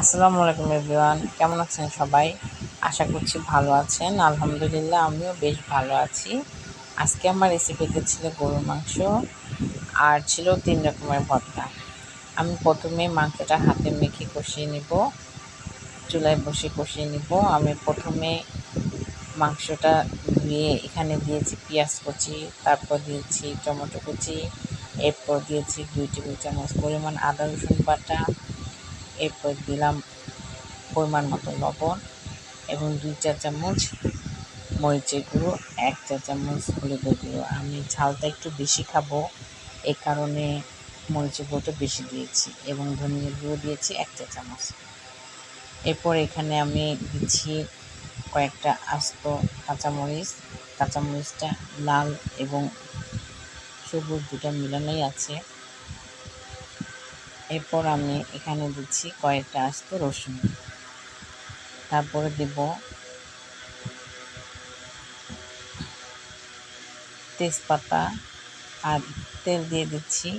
আসসালামু আলাইকুম এভরিওয়ান, কেমন আছেন সবাই? আশা করছি ভালো আছেন। আলহামদুলিল্লাহ আমিও বেশ ভালো আছি। আজকে আমার রেসিপিতে ছিল গরুর মাংস আর ছিল 3 রকমের ভর্তা। আমি প্রথমে মাংসটা হাতে মেখে কষিয়ে নিব, চুলায় বসে কষিয়ে নিব। আমি প্রথমে মাংসটা ধুয়ে এখানে দিয়েছি পেঁয়াজ কুচি, তারপর দিয়েছি টমেটো কুচি, এরপর দিয়েছি 2 টেবিল চামচ পরিমাণ আদা রসুন বাটা, এরপর দিলাম পরিমাণ মতো লবণ এবং 2 চা চামচ মরিচের গুঁড়ো, 1 চা চামচ হলুদের গুঁড়ো। আমি ঝালটা একটু বেশি খাবো, এই কারণে মরিচের গুঁড়োটা বেশি দিয়েছি এবং ধনিয়ার গুঁড়ো দিয়েছি 1 চা চামচ। এরপর এখানে আমি দিচ্ছি কয়েকটা আস্ত কাঁচামরিচ। কাঁচামরিচটা লাল এবং সবুজ দুটো মিলানোই আছে। এরপর আমি এখানে দিচ্ছি কয়েকটা আস্ত রসুন। তারপরে দেব তেজপাতা আর তেল দিয়ে দিচ্ছি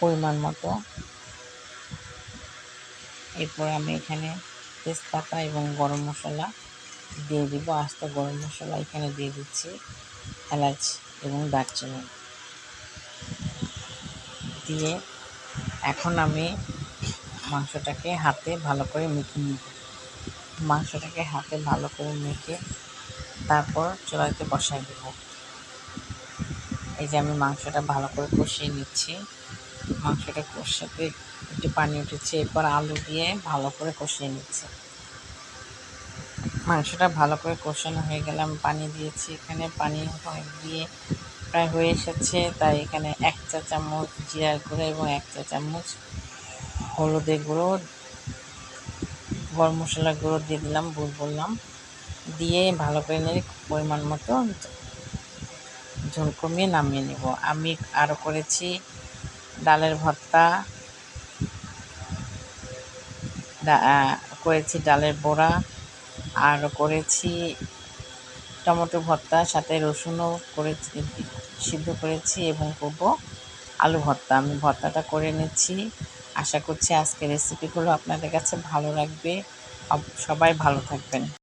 পরিমাণ মতো। এরপর আমি এখানে তেজপাতা এবং গরম মশলা দিয়ে দিব, আস্ত গরম মশলা এখানে দিয়ে দিচ্ছি, এলাচ এবং দারচিনি দিয়ে এখন আমি মাংসটাকে হাতে ভালো করে মেখে নিব। মাংসটাকে হাতে ভালো করে মেখে তারপর চুলাতে বসাই দেব। এই যে আমি মাংসটা ভালো করে কষিয়ে নিচ্ছি। মাংসটা কষাতে একটু পানি উঠেছে, এরপর আলু দিয়ে ভালো করে কষিয়ে নিচ্ছি। মাংসটা ভালো করে কষানো হয়ে গেলে আমি পানি দিয়েছি। এখানে পানি দিয়ে প্রায় হয়ে এসেছে, তাই এখানে 1 চা চামচ জিরার গুঁড়ো এবং 1 চা চামচ হলুদের গুঁড়ো, গরম মশলার গুঁড়ো দিয়ে দিলাম, বললাম দিয়ে ভালো করে নেড়ে পরিমাণ মতো ঝোল কমিয়ে নামিয়ে নেব। আমি আরও করেছি ডালের ভর্তা, করেছি ডালের বড়া, আর করেছি টমেটো ভর্তা, সাথে রসুনও করেছি, সিদ্ধ করেছি এবং করব আলু ভর্তা। আমি ভর্তাটা করে নিচ্ছি। আশা করছি আজকের রেসিপিগুলো আপনাদের কাছে ভালো লাগবে। সবাই ভালো থাকবেন।